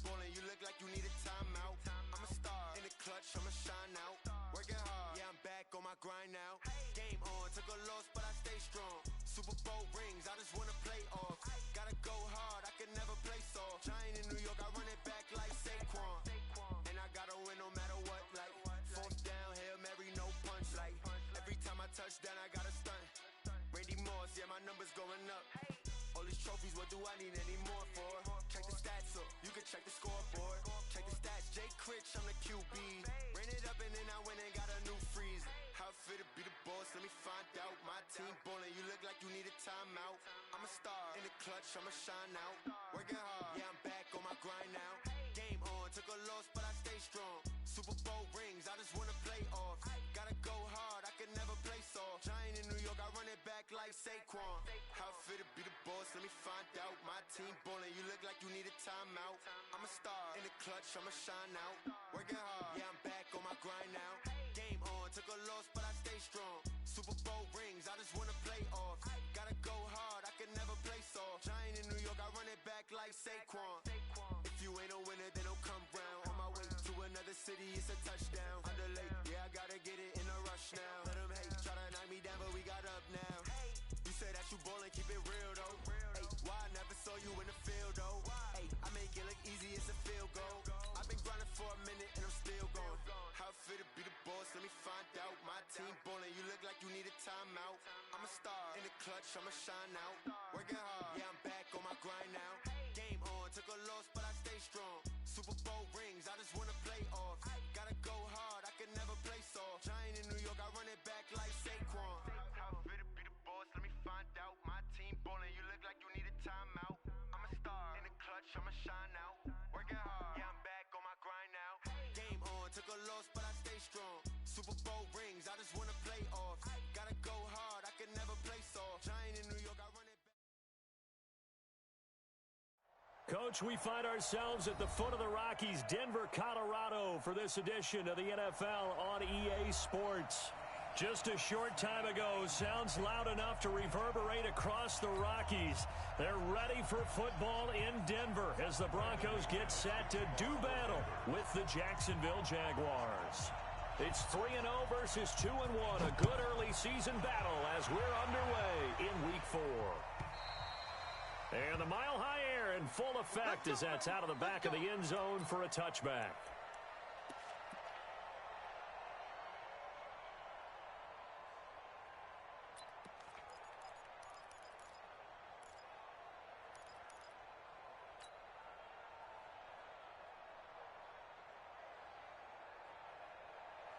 ballin', you look like you need a timeout. I'm a star in the clutch, I'ma shine out. Working hard, yeah, I'm back on my grind now. Game on, took a loss, but I stay strong. Super Bowl rings, I just wanna play off. Gotta go hard, I can never play soft. Giant in New York, I run it back like Saquon. And I gotta win no matter what, like fourth down, Hail Mary, no punch. Like every time I touch down, I gotta stunt. Randy Moss, yeah, my numbers going up. All these trophies, what do I need any more for? Check the stats up, you can check the scoreboard. Check the stats, Jay Critch, I'm the QB. Ran it up and then I went and got a new freeze. How it feel to be the boss, let me find out. My team ballin', you look like you need a timeout. I'm a star in the clutch, I'ma shine out. Working hard, yeah, I'm back on my grind now. Game on, took a loss, but I stay strong. Super Bowl rings, I just wanna play off. Gotta go hard, I can never play soft. Giant in New York, I run it back like Saquon. How it feel to be the boss, let me find out. My team ballin', you look like you need a timeout. I'm a star in the clutch, I'ma shine out. Working hard, yeah, I'm back on my grind now. Game on, took a loss, but I stay strong. Super Bowl rings, I just wanna play off. Gotta go hard, I can never play soft. Giant in New York, I run it back like Saquon. If you ain't a winner, then don't come round. On my way to another city, it's a touchdown. Underlay, yeah, I gotta get it in a rush now. Let them hate, try to knock me down, but we got up now. You say that you ballin', keep it real though. Hey, why I never saw you in the field though? Hey, I make it look easy, it's a field goal. I've been grinding for a minute and I'm still going. How it feel to be the boss, let me find out. My team ballin', you look like you need a timeout. I'm a star in the clutch, I'ma shine out. Working hard, yeah, I'm back on my grind now. Game on, took a loss, but I stay strong. Super Bowl rings, I just wanna play off. Gotta go hard, I can never play soft. Giant in New York, I run it back like Saquon. How it feel to be the boss, let me find out. My team ballin', you look like you need a timeout. I'm a star in the clutch, I'ma shine out. Working hard, yeah, I'm back on my grind now. Game on, took a loss, but I stay strong. Super Bowl rings, I just wanna play off. Gotta go hard, I can never play soft. Giant in New York, I run it back. Coach, we find ourselves at the foot of the Rockies, Denver, Colorado, for this edition of the NFL on EA Sports. Just a short time ago, sounds loud enough to reverberate across the Rockies. They're ready for football in Denver as the Broncos get set to do battle with the Jacksonville Jaguars. It's 3-0 versus 2-1, a good early season battle as we're underway in Week 4. And the mile-high air in full effect as that's out of the back of the end zone for a touchback.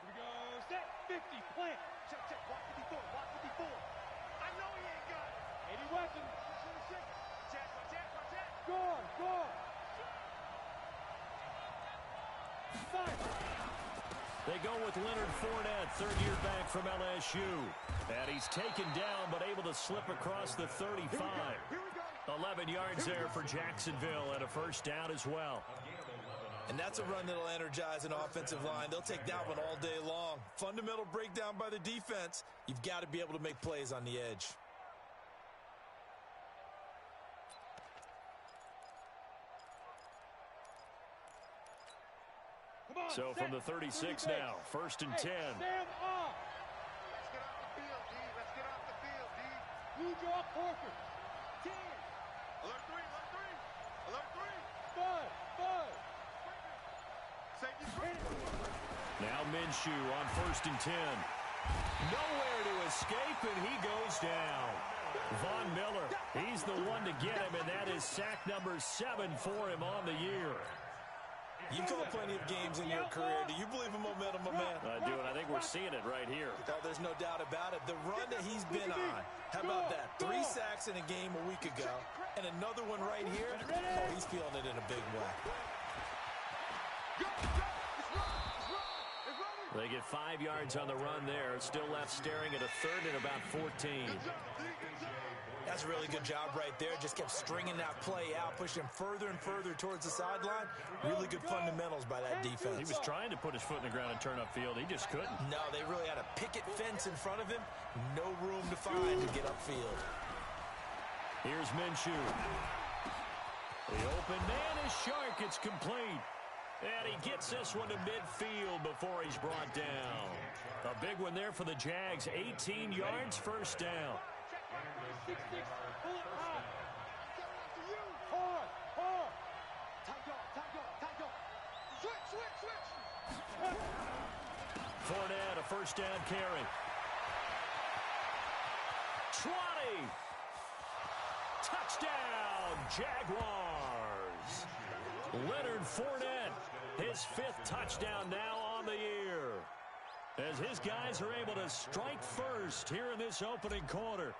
Here we go. Set. 50. Plant. Check, check. Watch 54. Watch 54. I know he ain't got it. 80 weapons. Check, check, check. Score, score. They go with Leonard Fournette, third year back from LSU. And he's taken down but able to slip across the 35. 11 yards there for Jacksonville and a first down as well. And that's a run that'll energize an offensive line. They'll take that one all day long. Fundamental breakdown by the defense. You've got to be able to make plays on the edge. So from the 36 now, first and 10. Stand up. Let's get off the field, D. Let's get off the field, D. Blue jaw Corker. 10. Alert 3, alert 3. Alert 3. Bud. Safety 3. Now Minshew on first and 10. Nowhere to escape, and he goes down. Von Miller, he's the one to get him, and that is sack number 7 for him on the year. You've called plenty of games in your career. Do you believe in momentum, my man? I do, and I think we're seeing it right here. Oh, there's no doubt about it. The run that he's been on, how about that? 3 sacks in a game a week ago, and another one right here. Oh, he's feeling it in a big way. They get 5 yards on the run there. Still left staring at a third and about 14. That's a really good job right there. Just kept stringing that play out, pushing him further and further towards the sideline. Really good fundamentals by that defense. He was trying to put his foot in the ground and turn upfield. He just couldn't. No, they really had a picket fence in front of him. No room to find to get upfield. Here's Minshew. The open man is Shark. It's complete. And he gets this one to midfield before he's brought down. A big one there for the Jags. 18 yards, first down. Fournette, a first down carry. 20. Touchdown, Jaguars. Leonard Fournette, his 5th touchdown now on the year, as his guys are able to strike first here in this opening quarter.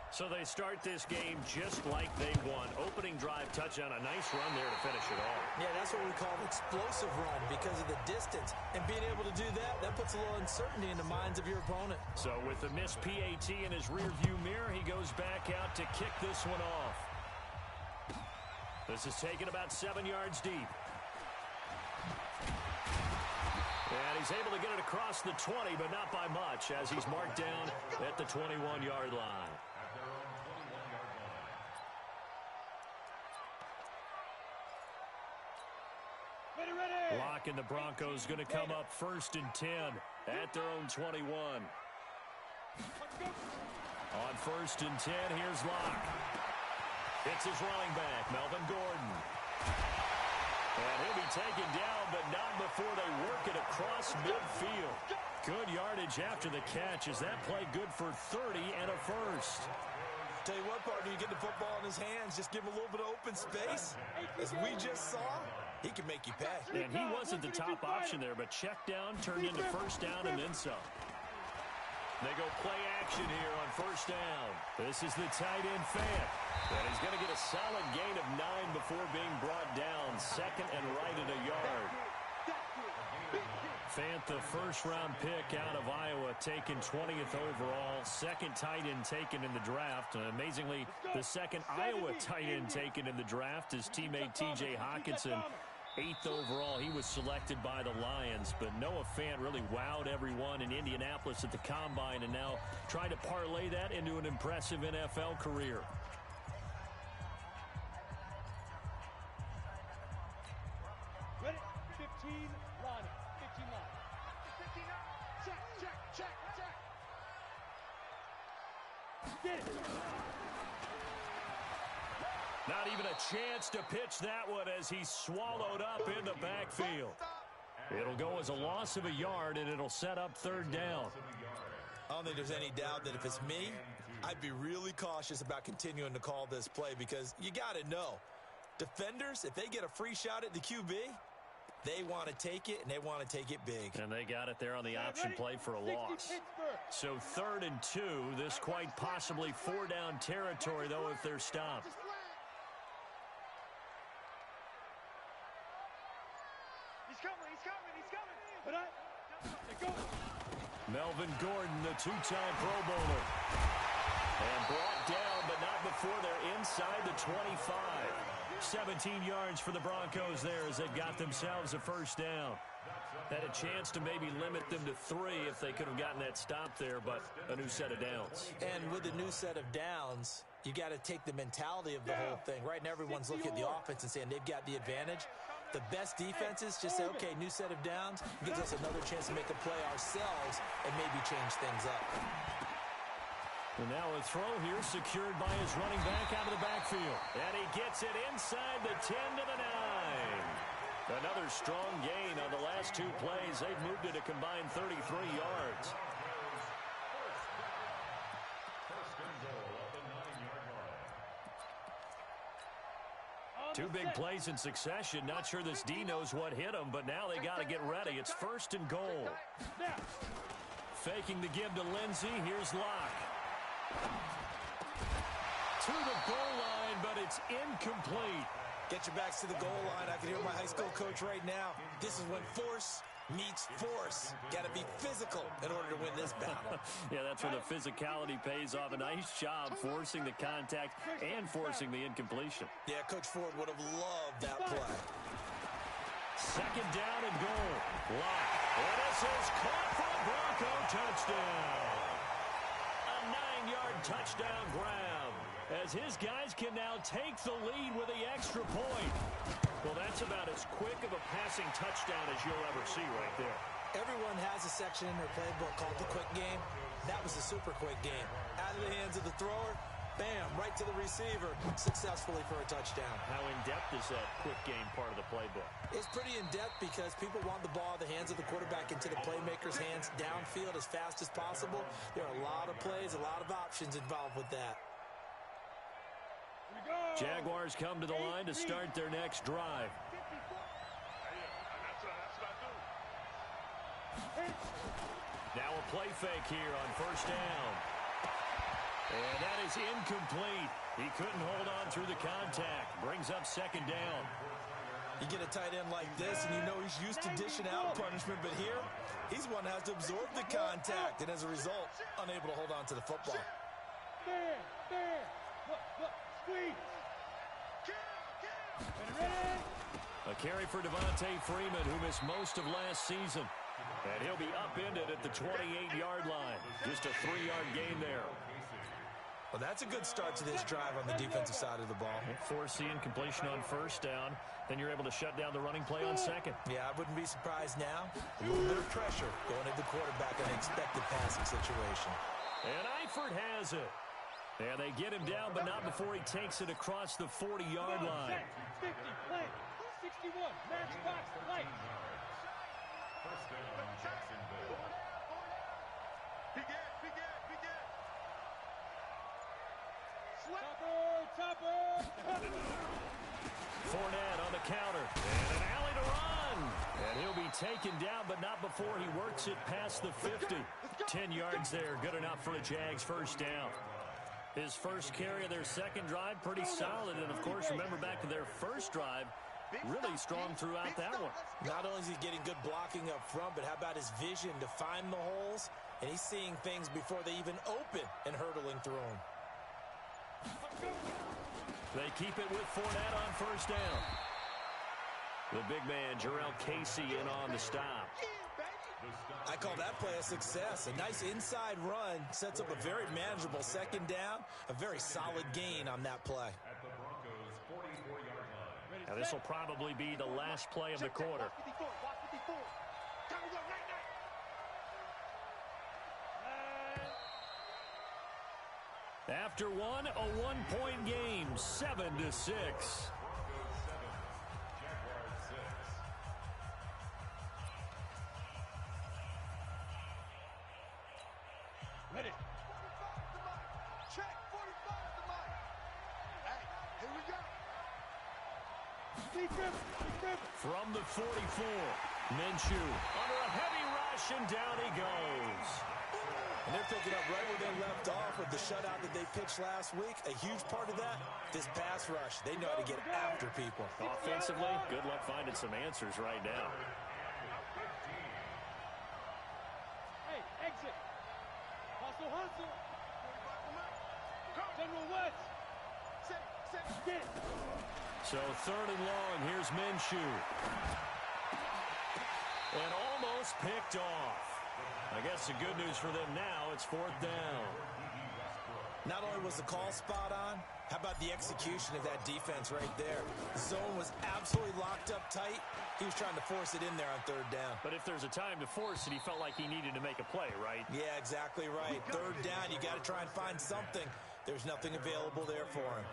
So they start this game just like they won. Opening drive touchdown, a nice run there to finish it off. Yeah, that's what we call an explosive run because of the distance. And being able to do that, that puts a little uncertainty in the minds of your opponent. So with the missed PAT in his rearview mirror, he goes back out to kick this one off. This is taken about 7 yards deep. And he's able to get it across the 20, but not by much, as he's marked down at the 21-yard line. Locke and the Broncos going to come up 1st and 10 at their own 21. On 1st and 10, here's Locke. It's his running back, Melvin Gordon. And he'll be taken down, but not before they work it across midfield. Good yardage after the catch. Is that play good for 30 and a first? Tell you what, partner, you get the football in his hands, just give him a little bit of open space. As we just saw, he can make you pay. And he wasn't the top option there, but check down turned into first down and then some. They go play action here on first down. This is the tight end Fant. And he's going to get a solid gain of 9 before being brought down. 2nd and right at a yard. Fant, the first-round pick out of Iowa, taken 20th overall. 2nd tight end taken in the draft. Amazingly, the 2nd Iowa tight end taken in the draft is teammate T.J. Hawkinson. 8th overall, he was selected by the Lions, but Noah Fant really wowed everyone in Indianapolis at the Combine and now trying to parlay that into an impressive NFL career. Ready? 15, line. 15 line. 15 line. Check. Get it. Not even a chance to pitch that one as he's swallowed up in the backfield. It'll go as a loss of a yard, and it'll set up 3rd down. I don't think there's any doubt that if it's me, I'd be really cautious about continuing to call this play because you got to know, defenders, if they get a free shot at the QB, they want to take it, and they want to take it big. And they got it there on the option play for a loss. So 3rd and 2, this quite possibly 4-down territory, though, if they're stopped. Melvin Gordon, the 2-time Pro Bowler. And brought down, but not before they're inside the 25. 17 yards for the Broncos there as they've got themselves a first down. Had a chance to maybe limit them to 3 if they could have gotten that stop there, but a new set of downs. And with a new set of downs, you got to take the mentality of the whole thing. Right now, everyone's looking at the offense and saying they've got the advantage. The best defenses just say, okay, new set of downs, gives us another chance to make a play ourselves and maybe change things up. And now a throw here secured by his running back out of the backfield. And he gets it inside the 10 to the 9. Another strong gain on the last 2 plays. They've moved it a combined 33 yards. Two big plays in succession. Not sure this D knows what hit him, but now they got to get ready. It's 1st and goal. Faking the give to Lindsey. Here's Locke. To the goal line, but it's incomplete. Get your backs to the goal line. I can hear my high school coach right now. This is when force meets force. Got to be physical in order to win this battle. Yeah, that's where the physicality pays off. A nice job forcing the contact and forcing the incompletion. Yeah, Coach Ford would have loved that play. 2nd down and goal. Locke. And this is caught for a Bronco touchdown. A 9-yard touchdown grab. as his guys can now take the lead with the extra point. Well, that's about as quick of a passing touchdown as you'll ever see right there. Everyone has a section in their playbook called the quick game. That was a super quick game. Out of the hands of the thrower, bam, right to the receiver, successfully for a touchdown. How in-depth is that quick game part of the playbook? It's pretty in-depth because people want the ball in the hands of the quarterback into the playmaker's hands downfield as fast as possible. There are a lot of plays, a lot of options involved with that. Jaguars come to the line to start their next drive. Now a play fake here on first down. And that is incomplete. He couldn't hold on through the contact. Brings up second down. You get a tight end like this, and you know he's used to dishing out punishment, but here, he's one that has to absorb the contact, and as a result, unable to hold on to the football. Look, squeeze. A carry for Devontae Freeman, who missed most of last season. And he'll be upended at the 28-yard line. Just a 3-yard gain there. Well, that's a good start to this drive on the defensive side of the ball. Force the incompletion on first down. Then you're able to shut down the running play on second. Yeah, I wouldn't be surprised now. A little bit of pressure going at the quarterback in an expected passing situation. And Eifert has it. And they get him down, but not before he takes it across the 40-yard line. 50, play. 61, match box, light. Topper. Fournette on the counter. And an alley to run. And he'll be taken down, but not before he works it past the 50. 10 yards there, good enough for a Jags first down. His first carry of their second drive, pretty solid. And, of course, remember back to their first drive, really strong throughout that one. Not only is he getting good blocking up front, but how about his vision to find the holes? And he's seeing things before they even open and hurdling through them. They keep it with Fournette on first down. The big man, Jarrell Casey, in on the stop. I call that play a success. A nice inside run sets up a very manageable second down. A very solid gain on that play. Now this will probably be the last play of the quarter. After one, a one-point game, 7-6. Ready. Check, 45 at the mic. Hey, here we go. Defense. From the 44, Minshew under a heavy rush, and down he goes. And they're picking up right where they left off with the shutout that they pitched last week. A huge part of that, this pass rush. They know how to get after people. Offensively, good luck finding some answers right now. Hey, exit. Hustle. General West. Get. So third and long, here's Minshew. And almost picked off. I guess the good news for them now, it's fourth down. Not only was the call spot on, how about the execution of that defense right there? The zone was absolutely locked up tight. He was trying to force it in there on third down. But if there's a time to force it, he felt like he needed to make a play, right? Yeah, exactly right. Third down, you got to try and find something. There's nothing available there for him.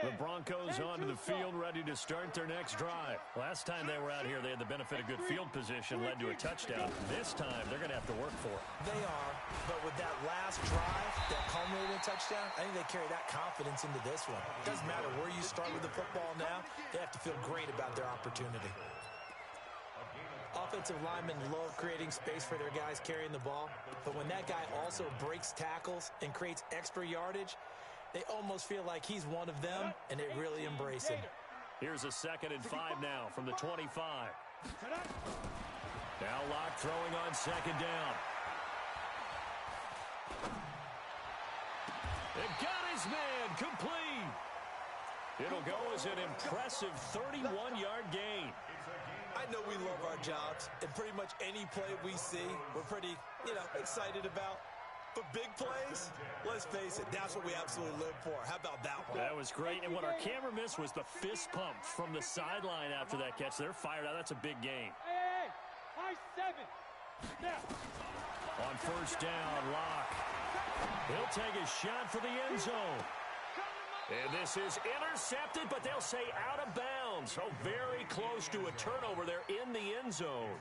The Broncos onto the field, ready to start their next drive. Last time they were out here, they had the benefit of good field position, led to a touchdown. This time, they're going to have to work for it. They are, but with that last drive, that culminated in a touchdown, I think they carry that confidence into this one. It doesn't matter where you start with the football now, they have to feel great about their opportunity. Offensive linemen love creating space for their guys carrying the ball, but when that guy also breaks tackles and creates extra yardage, they almost feel like he's one of them, and they really embrace him. Here's a 2nd and 5 now from the 25. Now Locke throwing on second down. It got his man complete. It'll go as an impressive 31-yard gain. I know we love our jobs, and pretty much any play we see, we're pretty, excited about. But big plays, let's face it, that's what we absolutely live for. How about that one? That was great, and what our camera missed was the fist pump from the sideline after that catch. They're fired out. That's a big gain. Hey, high 7. Now. On first down, Locke. He'll take a shot for the end zone. And this is intercepted, but they'll say out of bounds. Oh, very close to a turnover there in the end zone.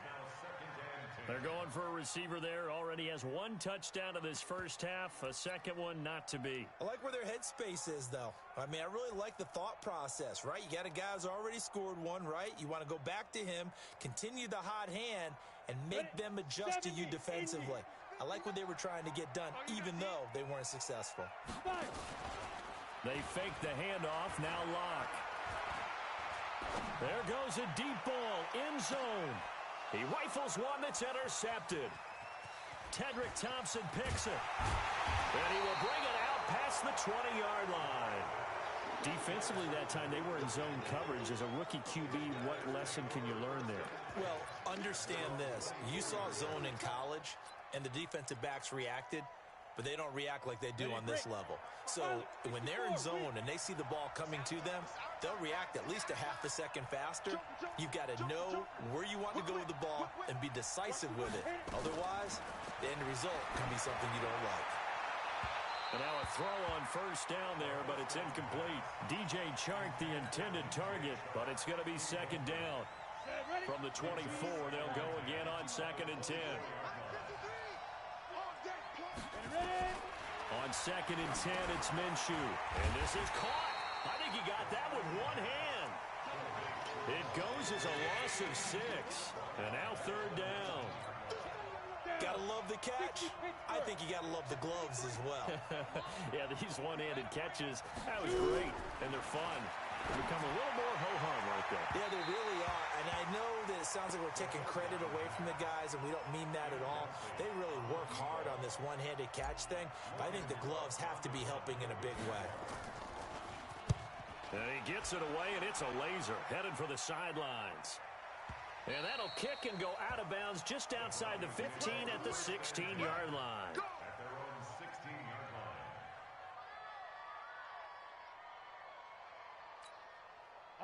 They're going for a receiver there. Already has one touchdown in this first half. A second one not to be. I like where their headspace is, though. I mean, I really like the thought process, right? You got a guy who's already scored one, right? You want to go back to him, continue the hot hand, and make them adjust to you defensively. I like what they were trying to get done, even though they weren't successful. They fake the handoff. Now Locke. There goes a deep ball. End zone. He rifles one that's intercepted. Tedrick Thompson picks it. And he will bring it out past the 20-yard line. Defensively that time, they were in zone coverage. As a rookie QB, what lesson can you learn there? Well, understand this. You saw zone in college, and the defensive backs reacted, but they don't react like they do on this level. So when they're in zone and they see the ball coming to them, they'll react at least a half a second faster. You've got to know where you want to go with the ball and be decisive with it. Otherwise, the end result can be something you don't like. And now a throw on first down there, but it's incomplete. DJ Chark, the intended target, but it's going to be second down. From the 24, they'll go again on 2nd and 10. On 2nd and 10, it's Minshew. And this is caught. I think he got that with one hand. It goes as a loss of 6. And now 3rd down. Gotta love the catch. I think you gotta love the gloves as well. Yeah, these one-handed catches, that was great. And they're fun. They become a little more ho-hum right there. Yeah, they really are. And I know that it sounds like we're taking credit away from the guys, and we don't mean that at all. They really work hard on this one-handed catch thing, but I think the gloves have to be helping in a big way. And he gets it away, and it's a laser headed for the sidelines. And that'll kick and go out of bounds just outside the 15 at the 16-yard line.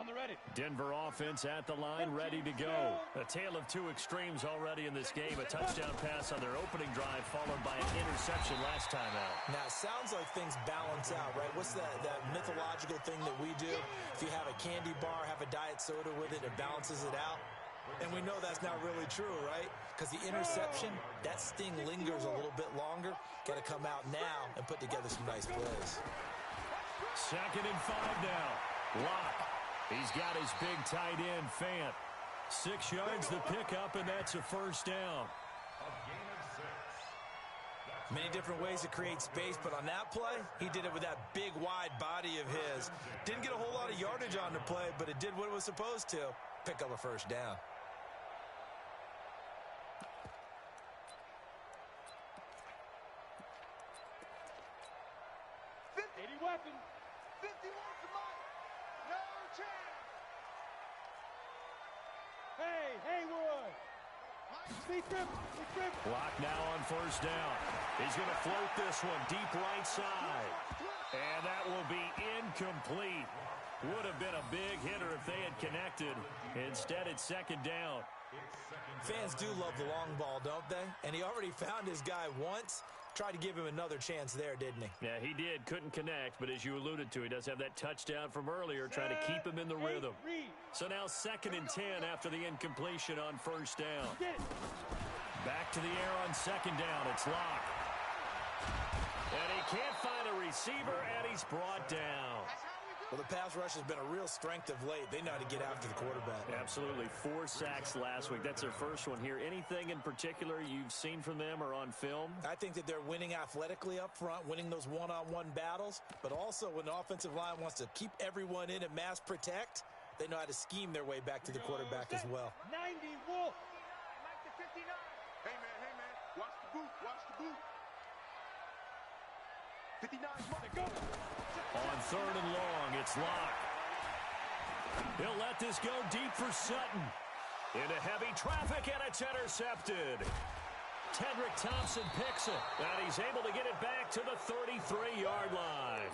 On the ready. Denver offense at the line, ready to go. A tale of two extremes already in this game. A touchdown pass on their opening drive, followed by an interception last time out. Now, it sounds like things balance out, right? What's that mythological thing that we do? If you have a candy bar, have a diet soda with it, it balances it out. And we know that's not really true, right? Because the interception, that sting lingers a little bit longer. Got to come out now and put together some nice plays. 2nd and 5 now. Locke. He's got his big tight end, Fant. 6 yards the pickup, and that's a first down. Many different ways to create space, but on that play, he did it with that big, wide body of his. Didn't get a whole lot of yardage on the play, but it did what it was supposed to. Pick up a first down. Weapon. 51 to Mike. No chance. Hey, Haywood. Speed trip. Block now on first down. He's going to float this one deep right side. And that will be incomplete. Would have been a big hitter if they had connected. Instead, it's 2nd down. Fans do love the long ball, don't they? And he already found his guy once. Tried to give him another chance there, didn't he? Yeah, he did. Couldn't connect, but as you alluded to, he does have that touchdown from earlier, trying to keep him in the rhythm. So now 2nd and 10 after the incompletion on first down. Back to the air on 2nd down. It's Locke. And he can't find a receiver, and he's brought down. Well, the pass rush has been a real strength of late. They know how to get after the quarterback. Absolutely. 4 sacks last week. That's their first one here. Anything in particular you've seen from them or on film? I think that they're winning athletically up front, winning those one-on-one battles, but also when the offensive line wants to keep everyone in and mass protect, they know how to scheme their way back to the quarterback as well. 90 Wolf. Mike to 59. Hey, man. Watch the boot. 59 Mike. Go. On 3rd and long, it's Locke. He'll let this go deep for Sutton. Into heavy traffic, and it's intercepted. Tedrick Thompson picks it, and he's able to get it back to the 33-yard line.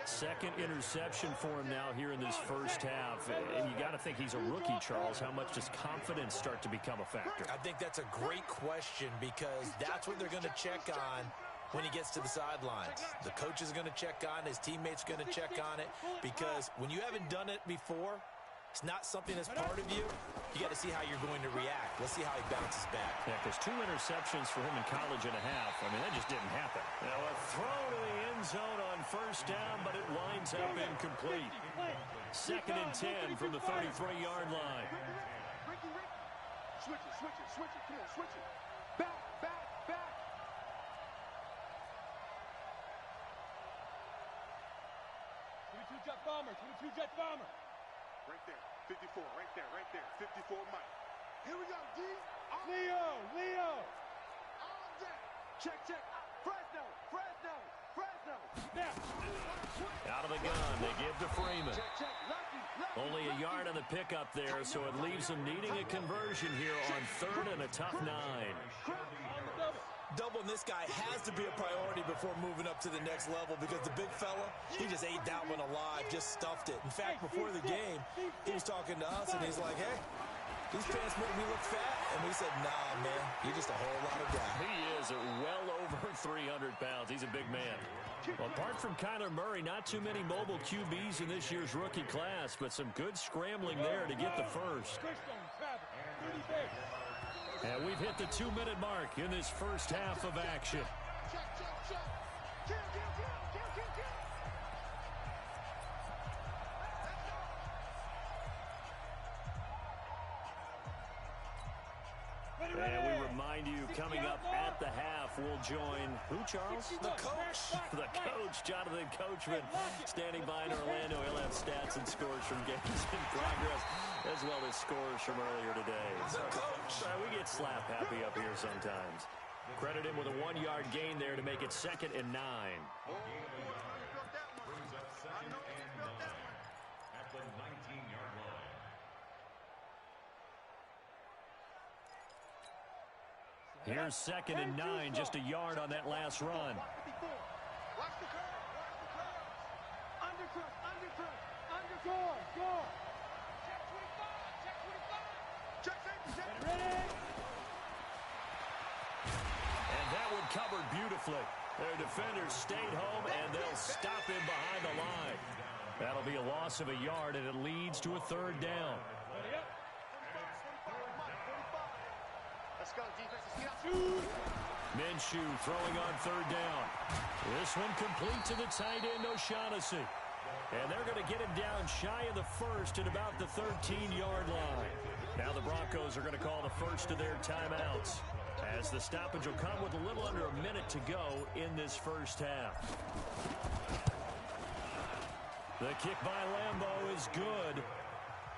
Second interception for him now here in this first half. And you got to think he's a rookie, Charles. How much does confidence start to become a factor? I think that's a great question because that's what they're going to check on when he gets to the sidelines. The coach is going to check on, his teammates are going to check on it, because when you haven't done it before, it's not something that's part of you. You got to see how you're going to react. Let's see how he bounces back. Yeah, because 2 interceptions for him in college and a half. I mean, that just didn't happen. Now a throw to the end zone on first down, but it winds up incomplete. 2nd and 10 from the 33-yard line. Switch it. Come on, switch it. Back. 22-jet bomber. Right there, 54, right there. 54 Mike. Here we go, D. Leo. All day. Check. Fresno. Now. Out of the gun, they give to Freeman. Check. Lucky. Only a yard on the pickup there, so it leaves them needing a conversion here on 3rd and a tough 9. Doubling this guy has to be a priority before moving up to the next level because the big fella, he just ate that one alive, just stuffed it. In fact, before the game, he was talking to us, and he's like, hey, these pants make me look fat. And we said, nah, man, you're just a whole lot of guy. He is well over 300 pounds. He's a big man. Well, apart from Kyler Murray, not too many mobile QBs in this year's rookie class, but some good scrambling there to get the first. And we've hit the 2-minute mark in this first half of action. And we remind you, coming up at the half, we'll join who, Charles? The coach. The coach, Jonathan Coachman, standing by in Orlando. He'll have stats and scores from games in progress, as well as scores from earlier today. The coach. We get slap happy up here sometimes. Credit him with a 1-yard gain there to make it 2nd and 9. At the 19-yard line. Here's 2nd and 9, just a yard on that last run. Watch the curve. Under. Score. Check 25. Ready. And that one covered beautifully. Their defenders stayed home, and they'll stop him behind the line. That'll be a loss of a yard, and it leads to a 3rd down. Let's go, defense. Let's get out. Minshew throwing on 3rd down. This one complete to the tight end, O'Shaughnessy. And they're going to get him down shy of the first at about the 13-yard line. Now the Broncos are going to call the first of their timeouts, as the stoppage will come with a little under a minute to go in this first half. The kick by Lambeau is good.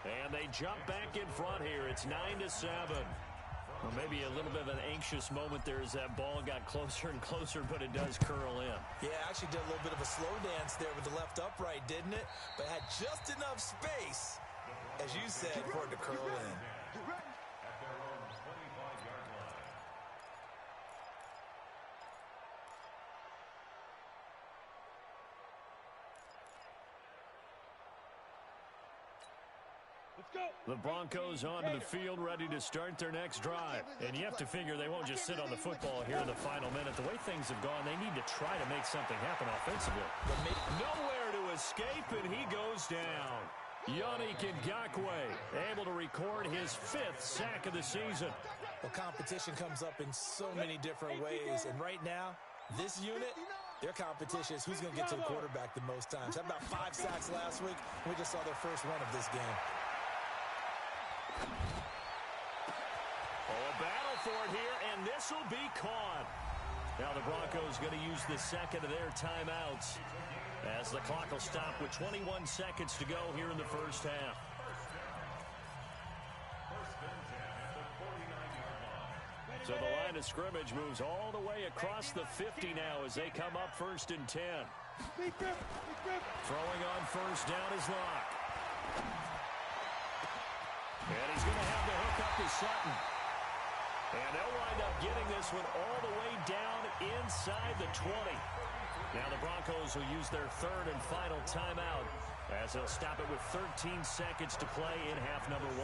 And they jump back in front here. It's 9-7. Well, maybe a little bit of an anxious moment there as that ball got closer and closer, but it does curl in. Yeah, actually did a little bit of a slow dance there with the left upright, didn't it? But had just enough space, as you said, for it to curl in. At their own 25-yard line. The Broncos onto the field, ready to start their next drive. And you have to figure they won't just sit on the football here in the final minute. The way things have gone, they need to try to make something happen offensively. Nowhere to escape, and he goes down. Yannick Ngakoue able to record his 5th sack of the season. Well, competition comes up in so many different ways. And right now, this unit, their competition is who's going to get to the quarterback the most times. Had about 5 sacks last week. We just saw their first run of this game. Oh, a battle for it here, and this will be caught. Now the Broncos going to use the second of their timeouts, as the clock will stop with 21 seconds to go here in the first half. So the line of scrimmage moves all the way across the 50 now as they come up 1st and 10. Throwing on first down is Locke. And he's going to have the hook up to Sutton. And they'll wind up getting this one all the way down inside the 20. Now the Broncos will use their third and final timeout as they'll stop it with 13 seconds to play in half number 1.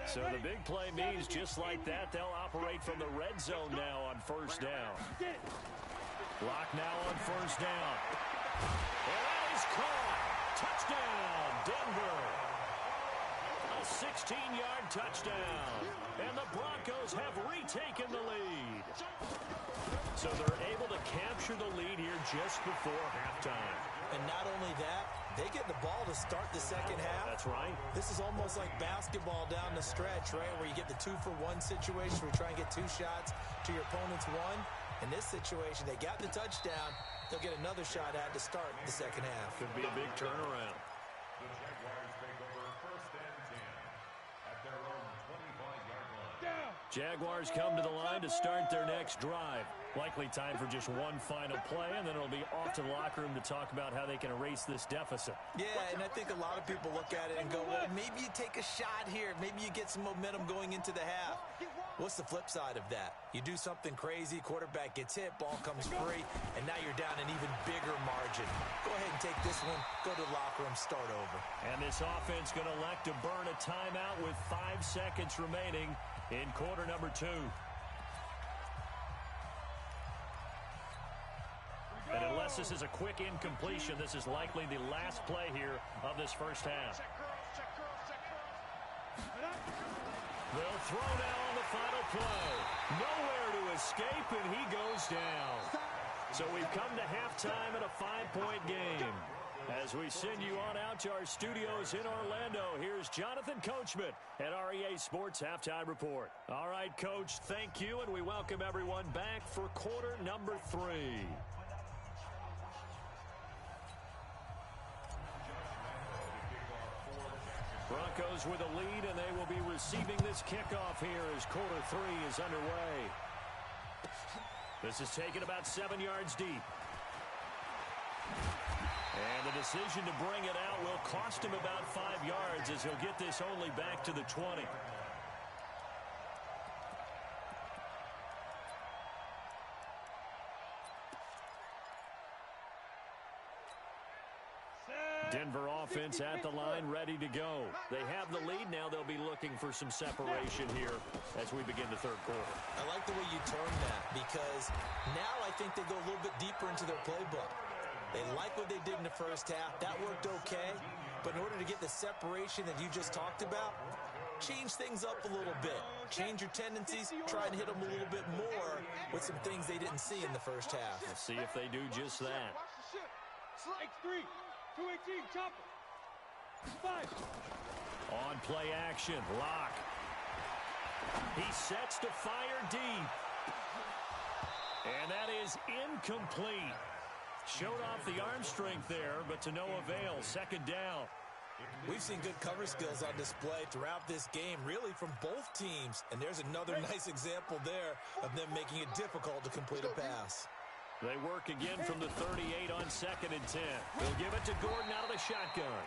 So the big play means just like that, they'll operate from the red zone now on first down. Lock now on first down. And that is caught. Touchdown, Denver. A 16-yard touchdown. And the Broncos have retaken the lead. So they're able to capture the lead here just before halftime. And not only that, they get the ball to start the second half. That's right. This is almost like basketball down the stretch, right, where you get the 2-for-1 situation where you try and get 2 shots to your opponent's 1. In this situation, they got the touchdown. They'll get another shot at to start the second half. Could be a big turnaround. The Jaguars take over first and 10 at their own 25-yard line. Jaguars come to the line to start their next drive. Likely time for just one final play, and then it'll be off to the locker room to talk about how they can erase this deficit. Yeah, and I think a lot of people look at it and go, well, maybe you take a shot here. Maybe you get some momentum going into the half. What's the flip side of that? You do something crazy, quarterback gets hit, ball comes free, and now you're down an even bigger margin. Go ahead and take this one, go to the locker room, start over. And this offense going to elect to burn a timeout with 5 seconds remaining in quarter number 2. And unless this is a quick incompletion, this is likely the last play here of this first half. They'll throw now on the final play. Nowhere to escape, and he goes down. So we've come to halftime in a 5-point game. As we send you on out to our studios in Orlando, here's Jonathan Coachman at REA Sports Halftime Report. All right, Coach, thank you, and we welcome everyone back for quarter number 3. Broncos with a lead, and they will be receiving this kickoff here as quarter 3 is underway. This is taken about 7 yards deep. And the decision to bring it out will cost him about 5 yards as he'll get this only back to the 20. Denver offense at the line, ready to go. They have the lead now. They'll be looking for some separation here as we begin the third quarter. I like the way you term that because now I think they go a little bit deeper into their playbook. They like what they did in the first half. That worked okay. But in order to get the separation that you just talked about, change things up a little bit. Change your tendencies. Try and hit them a little bit more with some things they didn't see in the first half. We'll see if they do just that. Strike 3. 218, chop it. 5. On play action, Lock. He sets to fire deep. And that is incomplete. Showed off the arm strength there, but to no avail. Second down. We've seen good cover skills on display throughout this game, really from both teams. And there's another nice example there of them making it difficult to complete a pass. They work again from the 38 on 2nd and 10. They'll give it to Gordon out of the shotgun.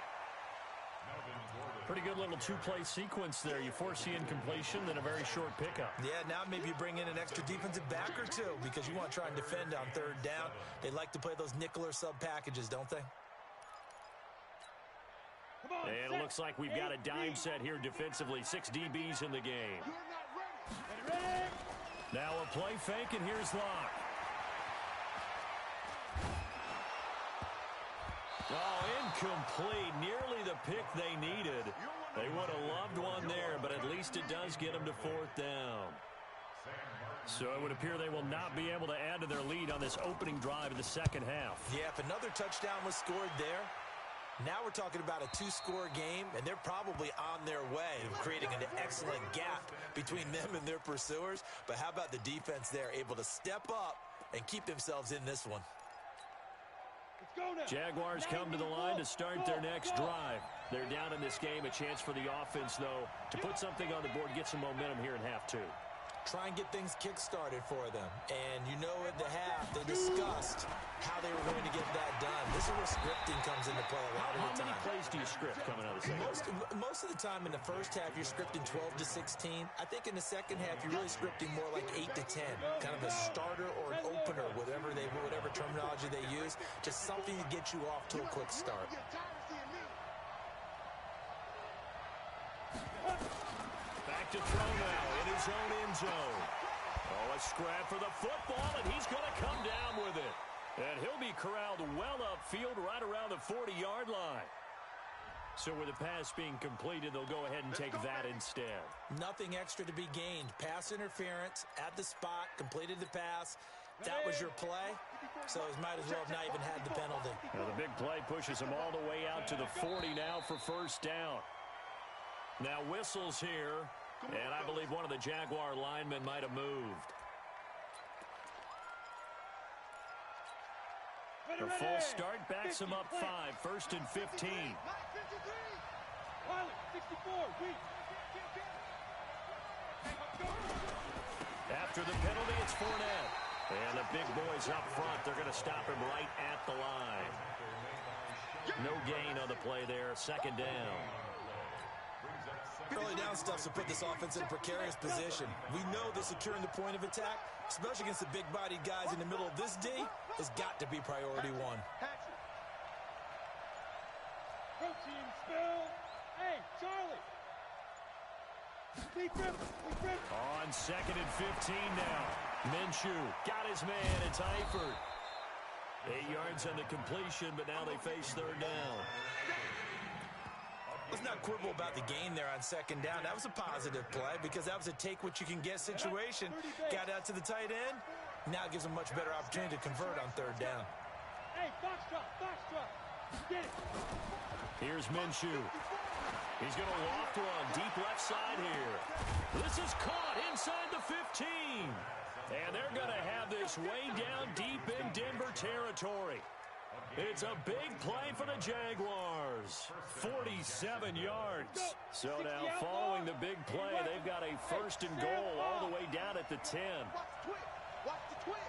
Pretty good little 2-play sequence there. You force the incompletion, then a very short pickup. Yeah, now maybe you bring in an extra defensive back or 2 because you want to try and defend on 3rd down. They like to play those nickel or sub packages, don't they? And it looks like we've got a dime set here defensively. 6 DBs in the game. Now a play fake, and here's Lock. Oh, incomplete. Nearly the pick they needed. They would have loved one there, but at least it does get them to 4th down. So it would appear they will not be able to add to their lead on this opening drive of the second half. Yeah, if another touchdown was scored there, now we're talking about a 2-score game, and they're probably on their way of creating an excellent gap between them and their pursuers. But how about the defense there, able to step up and keep themselves in this one? Jaguars come to the line to start their next drive. They're down in this game. A chance for the offense, though, to put something on the board, get some momentum here in half 2. try and get things kick-started for them. And you know at the half, they discussed how they were going to get that done. This is where scripting comes into play a lot of the time. How many plays do you script coming out of the second? Most of the time in the first half, you're scripting 12 to 16. I think in the second half, you're really scripting more like 8 to 10. Kind of a starter or an opener, whatever terminology they use. Just something to get you off to a quick start. Back to throw now in his own end zone. Oh, a scrap for the football, and he's going to come down with it. And he'll be corralled well upfield right around the 40-yard line. So with the pass being completed, they'll go ahead and take that instead. Nothing extra to be gained. Pass interference at the spot, completed the pass. That was your play, so he might as well have not even had the penalty. Now the big play pushes him all the way out to the 40 now for first down. Now whistles here, and I believe one of the Jaguar linemen might have moved. The full start backs him up 5, 1st and 15. After the penalty, it's Fournette. And the big boys up front, they're going to stop him right at the line. No gain on the play there, second down. Early down stuff to put this offense in a precarious position. We know that securing the point of attack, especially against the big-bodied guys in the middle of this D, has got to be priority one. Protein spill. Hey, Charlie. On 2nd and 15 now. Minshew got his man. It's Eifert. 8 yards on the completion, but now they face third down. Let's not quibble about the gain there on second down. That was a positive play because that was a take-what-you-can-get situation. Got out to the tight end. Now it gives them a much better opportunity to convert on third down. Hey, box drop. Get it. Here's Minshew. He's going to loft one deep left side here. This is caught inside the 15. And they're going to have this way down deep in Denver territory. It's a big play for the Jaguars. 47 yards. So now following the big play, they've got a 1st and goal all the way down at the 10. Watch the twist.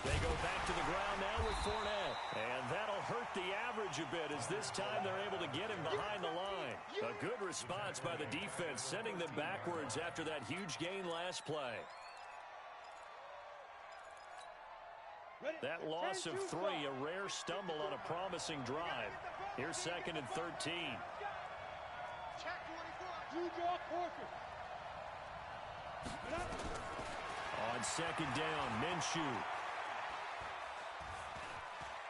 They go back to the ground now with Fournette. And that'll hurt the average a bit as this time they're able to get him behind the line. A good response by the defense, sending them backwards after that huge gain last play. That loss of 3, a rare stumble on a promising drive. Here's 2nd and 13. On 2nd down, Minshew.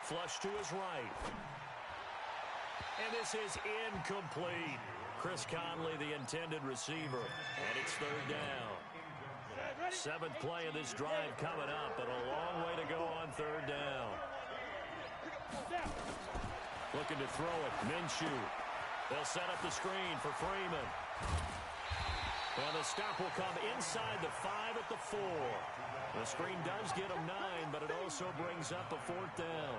Flush to his right. And this is incomplete. Chris Conley, the intended receiver. And it's third down. 7th play of this drive coming up, but a long way to go on third down. Looking to throw it, Minshew. They'll set up the screen for Freeman. And the stop will come inside the 5 at the 4. The screen does get him 9, but it also brings up a 4th down.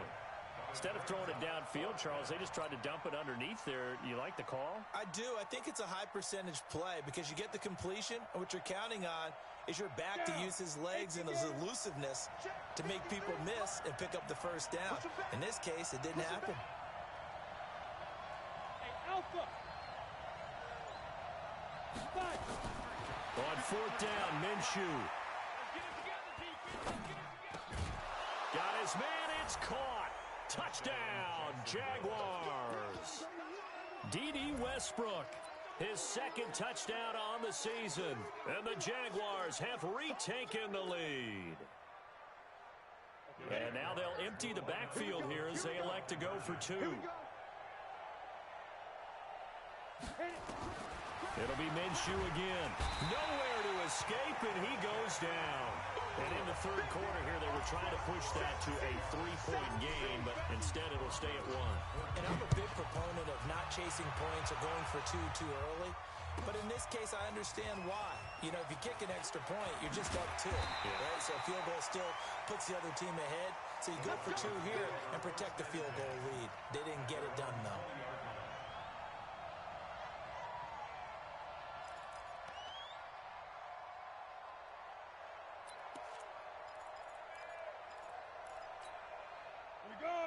Instead of throwing it downfield, Charles, they just tried to dump it underneath there. You like the call? I do. I think it's a high percentage play because you get the completion, and what you're counting on is your back to use his legs and his elusiveness to make people miss and pick up the 1st down. In this case, it didn't happen. On 4th down, Minshew. Got his man, it's caught. Touchdown, Jaguars. D.D. Westbrook, his 2nd touchdown on the season. And the Jaguars have retaken the lead. And now they'll empty the backfield here as they elect to go for 2. It'll be Minshew again. Nowhere to escape, and he goes down. And in the 3rd quarter here, they were trying to push that to a 3-point game, but instead it'll stay at 1. And I'm a big proponent of not chasing points or going for 2 too early. But in this case, I understand why. You know, if you kick an extra point, you're just up 2. Right? So a field goal still puts the other team ahead. So you go for 2 here and protect the field goal lead. They didn't get it done, though.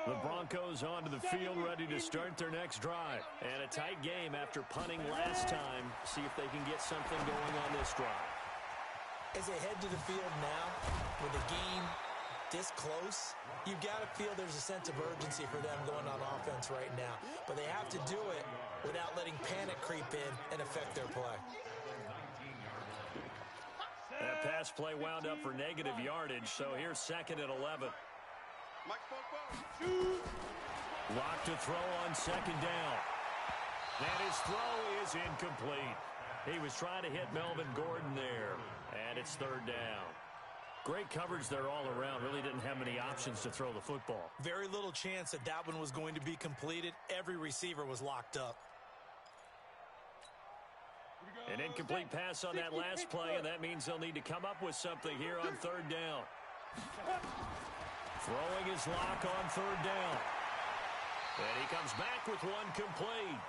The Broncos onto the field, ready to start their next drive. And a tight game after punting last time. See if they can get something going on this drive. As they head to the field now, with the game this close, you've got to feel there's a sense of urgency for them going on offense right now. But they have to do it without letting panic creep in and affect their play. That pass play wound up for negative yardage, so here's 2nd and 11. Lock to throw on 2nd down. And his throw is incomplete. He was trying to hit Melvin Gordon there, and it's 3rd down. Great coverage there all around. Really didn't have many options to throw the football. Very little chance that that one was going to be completed. Every receiver was locked up. An incomplete pass on that last play, and that means they'll need to come up with something here on 3rd down. Throwing his lock on 3rd down. And he comes back with one complete.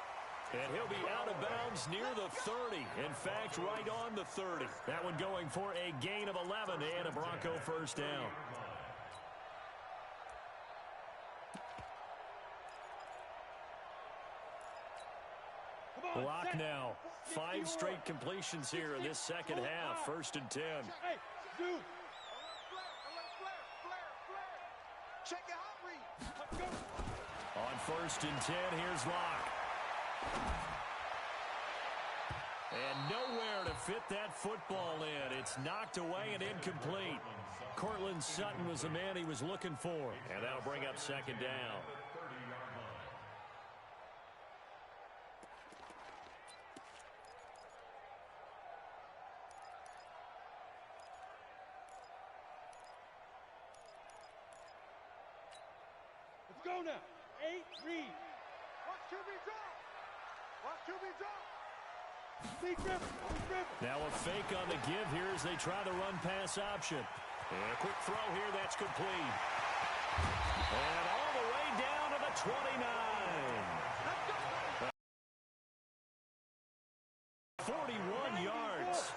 And he'll be out of bounds near the 30. In fact, right on the 30. That one going for a gain of 11 and a Bronco 1st down. Block now. 5 straight completions here in this 2nd half. 1st and 10. Hey, dude. Check it out, Reed. Let's go. On 1st and 10, here's Locke. And nowhere to fit that football in. It's knocked away and incomplete. Cortland Sutton was the man he was looking for. And that'll bring up 2nd down. Let's go now. 8, Reed. Watch QB drop. Watch QB drop. Big river. Now a fake on the give here as they try the run-pass option. And a quick throw here, that's complete. And all the way down to the 29. 41 yards.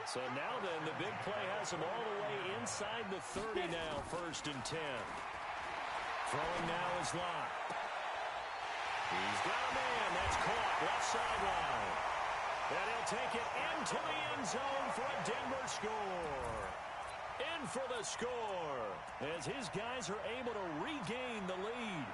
So now then, the big play has him all the way inside the 30 now, 1st and 10. Throwing now is Locke. He's got a man. That's caught. Left sideline. And he'll take it into the end zone for a Denver score. In for the score as his guys are able to regain the lead.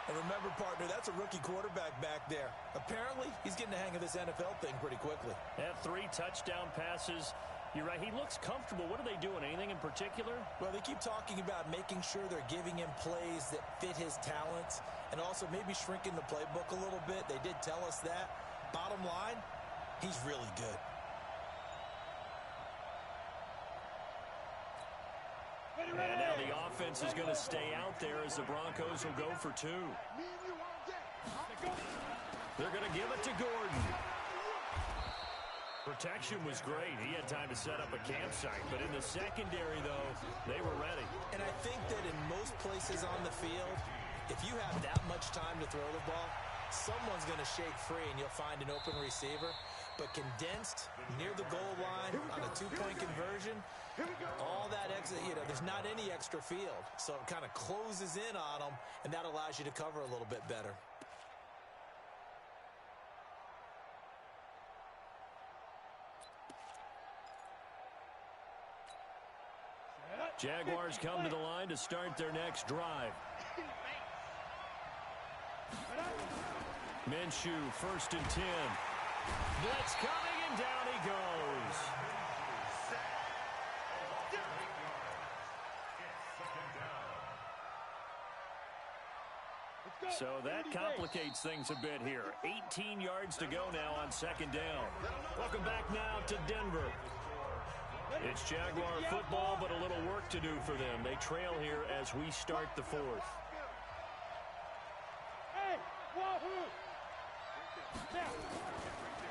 And remember, partner, that's a rookie quarterback back there. Apparently, he's getting the hang of this NFL thing pretty quickly. Had 3 touchdown passes. You're right, he looks comfortable. What are they doing? Anything in particular? Well, they keep talking about making sure they're giving him plays that fit his talents and also maybe shrinking the playbook a little bit. They did tell us that. Bottom line, he's really good. And now the offense is going to stay out there as the Broncos will go for 2. They're going to give it to Gordon. Protection was great. He had time to set up a campsite. But in the secondary, though, they were ready. And I think that in most places on the field, if you have that much time to throw the ball, someone's going to shake free and you'll find an open receiver. But condensed near the goal line on a 2-point conversion, all that extra, there's not any extra field. So it kind of closes in on them, and that allows you to cover a little bit better. Jaguars come to the line to start their next drive. Minshew, 1st and 10. Blitz coming, and down he goes. So that complicates things a bit here. 18 yards to go now on 2nd down. Welcome back now to Denver. It's Jaguar football, but a little work to do for them. They trail here as we start the 4th.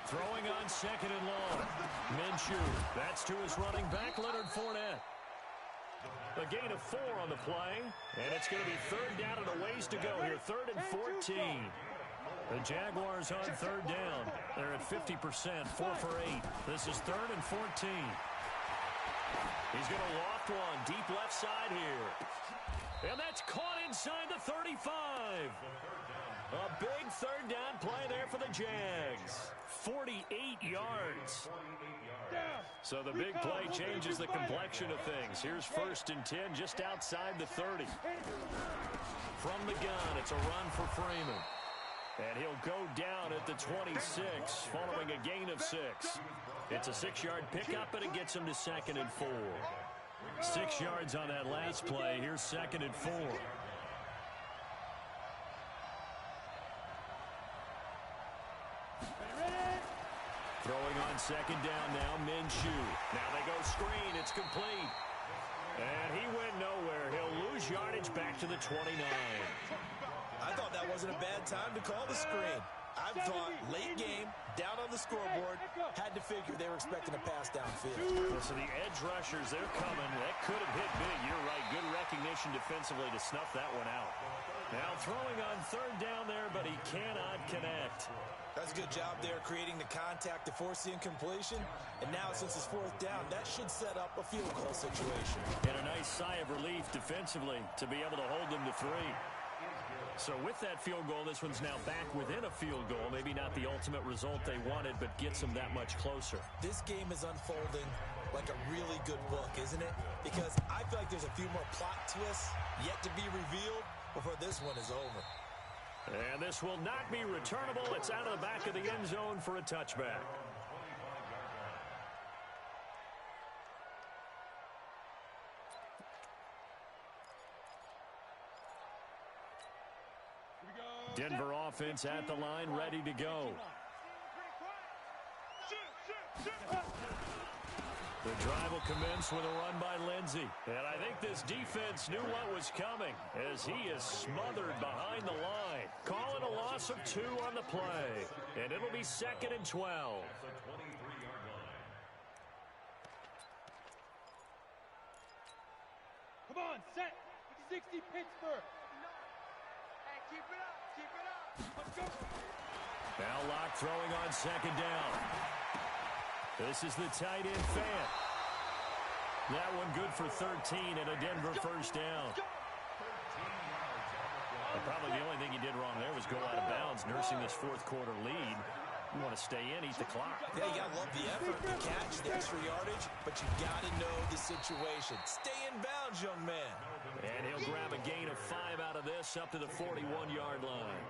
Throwing on 2nd and long. Minshew. That's to his running back, Leonard Fournette. A gain of 4 on the play, and it's going to be 3rd down and a ways to go here. 3rd and 14. The Jaguars on 3rd down. They're at 50%, 4 for 8. This is 3rd and 14. He's going to loft one deep left side here. And that's caught inside the 35. A big third down play there for the Jags. 48 yards. So the big play changes the complexion of things. Here's 1st and 10 just outside the 30. From the gun, it's a run for Freeman. And he'll go down at the 26 following a gain of 6. It's a 6-yard pickup, and it gets him to 2nd and 4. 6 yards on that last play. Here's 2nd and 4. Throwing on 2nd down now, Minshew. Now they go screen. It's complete. And he went nowhere. He'll lose yardage back to the 29. I thought that wasn't a bad time to call the screen. I thought late game, down on the scoreboard, had to figure they were expecting a pass downfield. So the edge rushers, they're coming. That could have hit big. You're right. Good recognition defensively to snuff that one out. Now throwing on 3rd down there, but he cannot connect. That's a good job there, creating the contact to force the incompletion. And now, since it's 4th down, that should set up a field goal situation. And a nice sigh of relief defensively to be able to hold them to 3. So with that field goal, this one's now back within a field goal. Maybe not the ultimate result they wanted, but gets them that much closer. This game is unfolding like a really good book, isn't it? Because I feel like there's a few more plot twists yet to be revealed before this one is over. And this will not be returnable. It's out of the back of the end zone for a touchback. Denver offense at the line, ready to go. The drive will commence with a run by Lindsey. And I think this defense knew what was coming as he is smothered behind the line. Calling a loss of 2 on the play. And it'll be 2nd and 12. Come on, set. 60 Pittsburgh. Hey, keep it up. Keep it up. Let's go. Now Locke throwing on 2nd down. This is the tight end fan. That one good for 13 and a Denver 1st down. And probably the only thing he did wrong there was go out of bounds, nursing this 4th quarter lead. You want to stay in, eat the clock. Yeah, you got to love the effort, the catch, the extra yardage, but you got to know the situation. Stay in bounds, young man. And he'll grab a gain of 5 out of this up to the 41-yard line.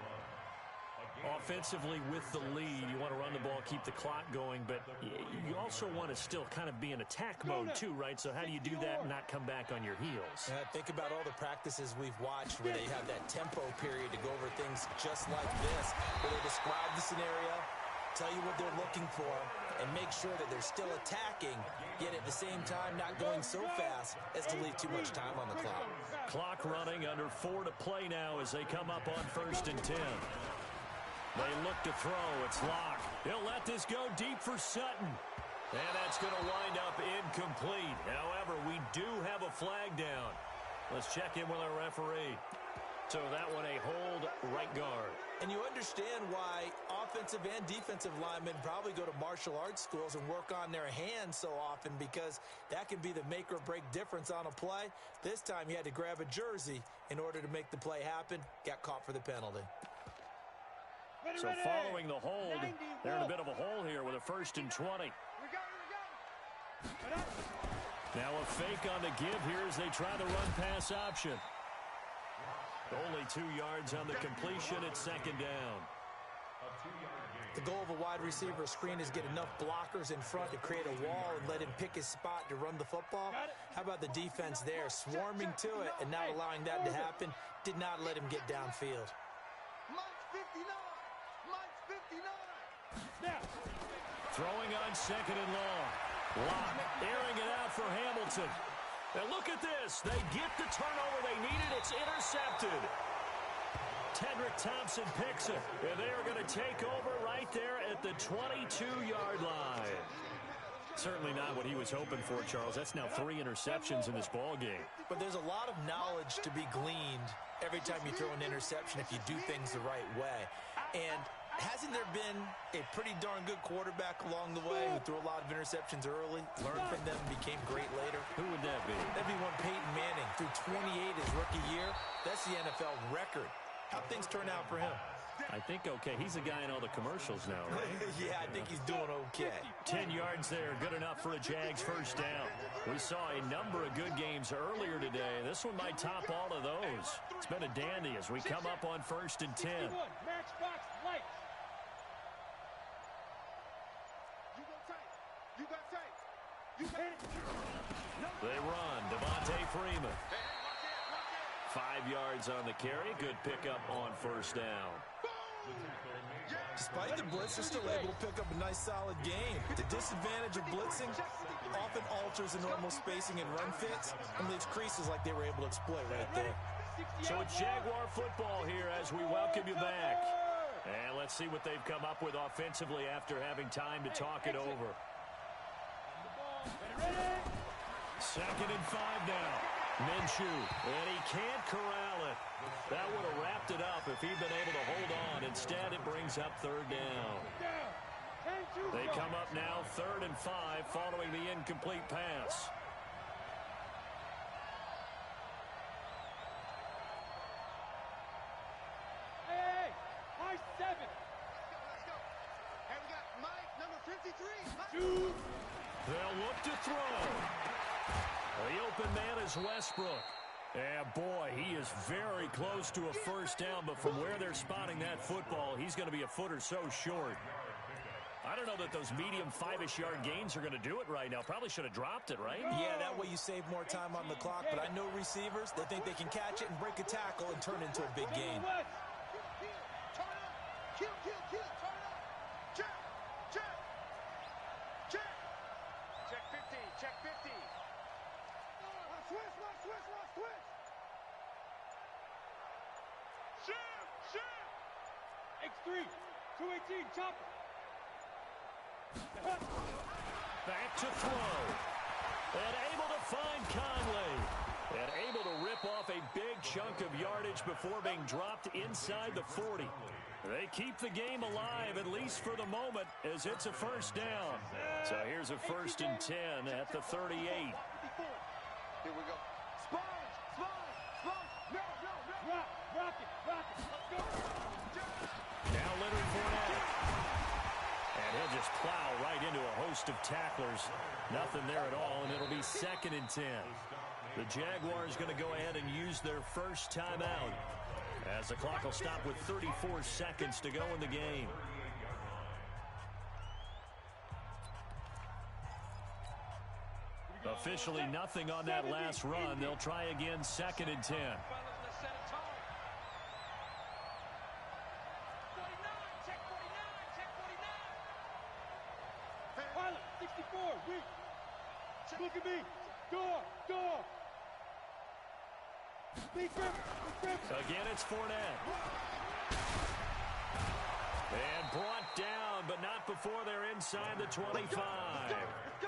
Offensively with the lead, you want to run the ball, keep the clock going, but you also want to still kind of be in attack mode too, right? So how do you do that and not come back on your heels? Think about all the practices we've watched where they have that tempo period to go over things just like this, where they describe the scenario, tell you what they're looking for, and make sure that they're still attacking, yet at the same time not going so fast as to leave too much time on the clock. Clock running, under 4 to play now as they come up on 1st and 10. They look to throw. It's Locke. He'll let this go deep for Sutton. And that's going to wind up incomplete. However, we do have a flag down. Let's check in with our referee. So that one a hold right guard. And you understand why offensive and defensive linemen probably go to martial arts schools and work on their hands so often, because that can be the make or break difference on a play. This time he had to grab a jersey in order to make the play happen. Got caught for the penalty. So following the hold, they're in a bit of a hole here with a 1st and 20. Now a fake on the give here as they try the run-pass option. Only 2 yards on the completion at 2nd down. The goal of a wide receiver screen is get enough blockers in front to create a wall and let him pick his spot to run the football. How about the defense there, swarming to it and not allowing that to happen? Did not let him get downfield. Throwing on 2nd and long. Locke airing it out for Hamilton. And look at this. They get the turnover they needed. It's intercepted. Tedrick Thompson picks it. And they are going to take over right there at the 22-yard line. Certainly not what he was hoping for, Charles. That's now 3 interceptions in this ball game. But there's a lot of knowledge to be gleaned every time you throw an interception if you do things the right way. And hasn't there been a pretty darn good quarterback along the way who threw a lot of interceptions early, learned from them, became great later? Who would that be? That'd be one Peyton Manning. Threw 28 his rookie year. That's the NFL record. How'd things turn out for him? I think okay. He's a guy in all the commercials now, right? Yeah, I think he's doing okay. 10 yards there. Good enough for a Jags first down. We saw a number of good games earlier today. This one might top all of those. It's been a dandy as we come up on 1st and 10. Matchbox lights. You go tight. You got tight. You got it. They run. Devontae Freeman. 5 yards on the carry. Good pickup on first down. Despite the blitz, they're still able to pick up a nice, solid game. The disadvantage of blitzing often alters the normal spacing and run fits and leaves creases like they were able to exploit right there. So it's Jaguar football here as we welcome you back. And let's see what they've come up with offensively after having time to talk it over. 2nd and 5 now. Minshew, and he can't corral it. That would have wrapped it up if he'd been able to hold on. Instead, it brings up 3rd down. They come up now 3rd and 5 following the incomplete pass. Hey, high 7. Let's go. Hey, we got Mike, number 53. They'll look to throw. The open man is Westbrook. And boy, he is very close to a first down, but from where they're spotting that football, he's going to be a foot or so short. I don't know that those medium 5-ish yard gains are going to do it right now. Probably should have dropped it, right? Yeah, that way you save more time on the clock, but I know receivers, they think they can catch it and break a tackle and turn it into a big gain. Check 50, check 50. Switch. Shift. X3, 218, chopper. Back to throw. And able to find Conley. And able to rip off a big chunk of yardage before being dropped inside the 40. They keep the game alive, at least for the moment, as it's a first down. So here's a 1st and 10 at the 38. Here we go. Sponge. No. Rock it. Let's go. Now Leonard Fournette. And he'll just plow right into a host of tacklers. Nothing there at all, and it'll be 2nd and 10. The Jaguars going to go ahead and use their first timeout, as the clock will stop with 34 seconds to go in the game. Officially nothing on that last run. They'll try again 2nd and 10. Pilot, 64, weak. Look at me. Door. Big grip. Again, it's Fournette. And brought down, but not before they're inside the 25.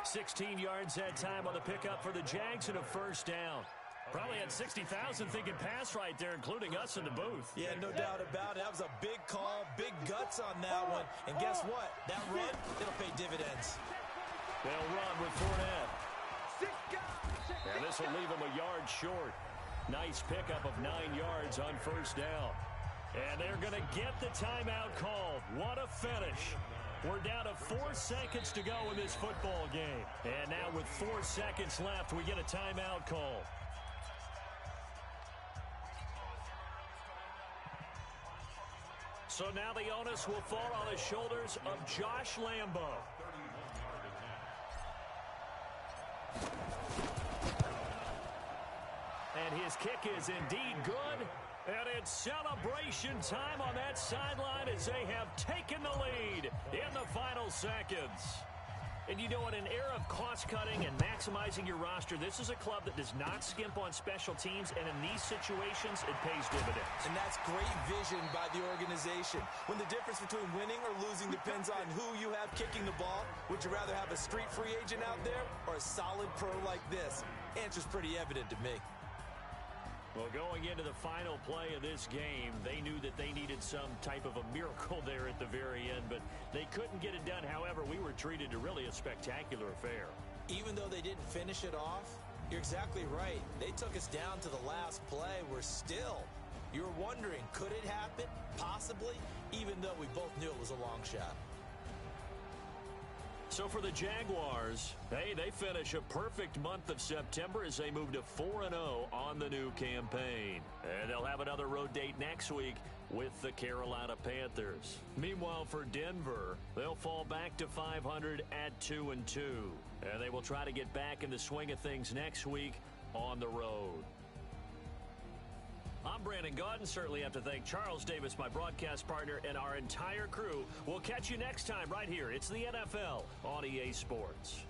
16 yards that time on the pickup for the Jags and a first down. Probably had 60,000 thinking pass right there, including us in the booth. Yeah, no doubt about it. That was a big call, big guts on that one. And guess what? That run, it'll pay dividends. They'll run with Fournette. And this will leave them a yard short. Nice pickup of 9 yards on first down. And they're going to get the timeout called. What a finish. We're down to 4 seconds to go in this football game. And now with 4 seconds left, we get a timeout call. So now the onus will fall on the shoulders of Josh Lambo. And his kick is indeed good. And it's celebration time on that sideline as they have taken the lead in the final seconds. And you know, in an era of cost-cutting and maximizing your roster, this is a club that does not skimp on special teams, and in these situations, it pays dividends. And that's great vision by the organization. When the difference between winning or losing depends on who you have kicking the ball, would you rather have a street free agent out there or a solid pro like this? Answer's pretty evident to me. Well, going into the final play of this game, they knew that they needed some type of a miracle there at the very end, but they couldn't get it done. However, we were treated to really a spectacular affair. Even though they didn't finish it off, you're exactly right. They took us down to the last play. We're still, you were wondering, could it happen? Possibly, even though we both knew it was a long shot. So for the Jaguars, hey, they finish a perfect month of September as they move to 4-0 on the new campaign. And they'll have another road date next week with the Carolina Panthers. Meanwhile, for Denver, they'll fall back to 500 at 2-2. And they will try to get back in the swing of things next week on the road. I'm Brandon Gaudin. Certainly have to thank Charles Davis, my broadcast partner, and our entire crew. We'll catch you next time right here. It's the NFL on EA Sports.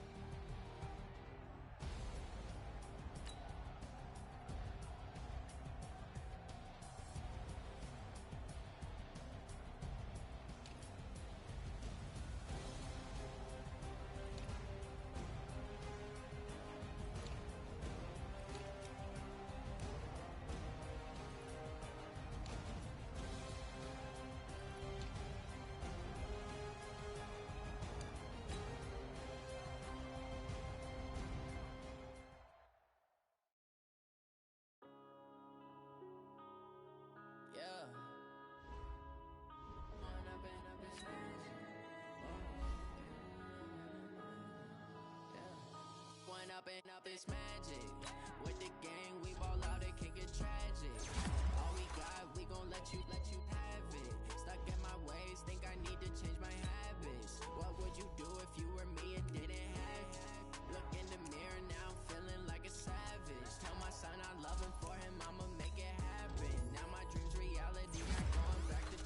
Up this magic with the gang, we ball out, it can get tragic. All we got, we gon' let you have it. Stuck in my ways, think I need to change my habits. What would you do if you were me and didn't have it? Look in the mirror now, I'm feeling like a savage. Tell my son I love him, for him I'ma make it happen. Now my dreams reality, not going back to.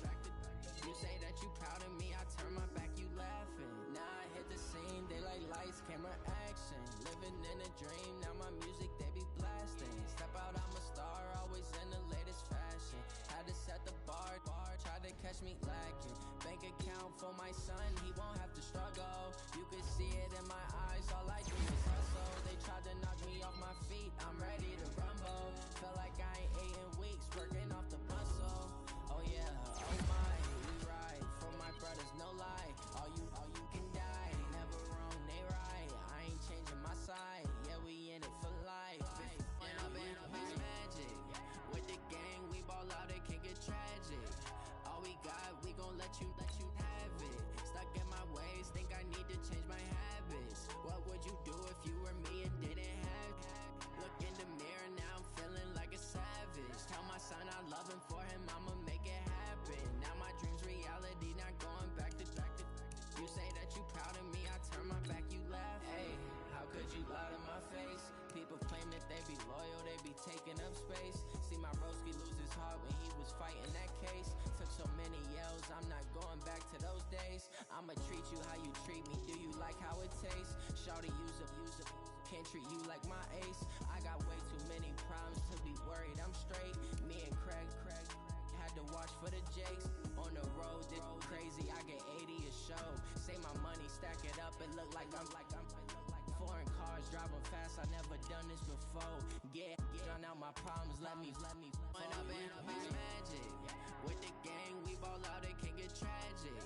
You say that you proud of me, I turn my back, you laughing. Now I hit the scene, they like lights, camera, action. Living in a dream, now my music they be blasting. Step out, I'm a star, always in the latest fashion. Had to set the bar, try to catch me lacking. Bank account for my son, he won't have to struggle. You can see it in my eyes, all I do is hustle. They tried to knock me off my feet, I'm ready to rumble. Feel like I ain't ate in weeks, working off the muscle. Oh yeah, oh my, we ride for my brothers, no lie. All you can die, never wrong, they right. I ain't changing my side, yeah, we in it for life. And up it's magic. With the gang, we ball out, it can get tragic. All we got, we gon' let you have it. Stuck in my ways, think I need to change my habits. What would you do if you were me and didn't have it? Look in the mirror, now I'm feeling like a savage. Tell my son I love him, for him I'ma make it happen. Now my dreams reality, not going back to. You say that you proud of me, I turn my back, you laugh. Hey, how could you lie to my face? People claim that they be loyal, they be taking up space. See my broski lose his heart when he was fighting that case. Took so many yells, I'm not going back to those days. I'ma treat you how you treat me, do you like how it tastes? Shawty, use up, can't treat you like my ace. I got way too many problems to be worried, I'm straight. Me and Craig had to watch for the Jakes. On the road, this crazy, I get 80 a show. Say my money, stack it up, it look like I'm foreign cars, driving fast, I never done this before. Get drown out my problems, let me When up it's magic. With the gang, we ball out, it can get tragic.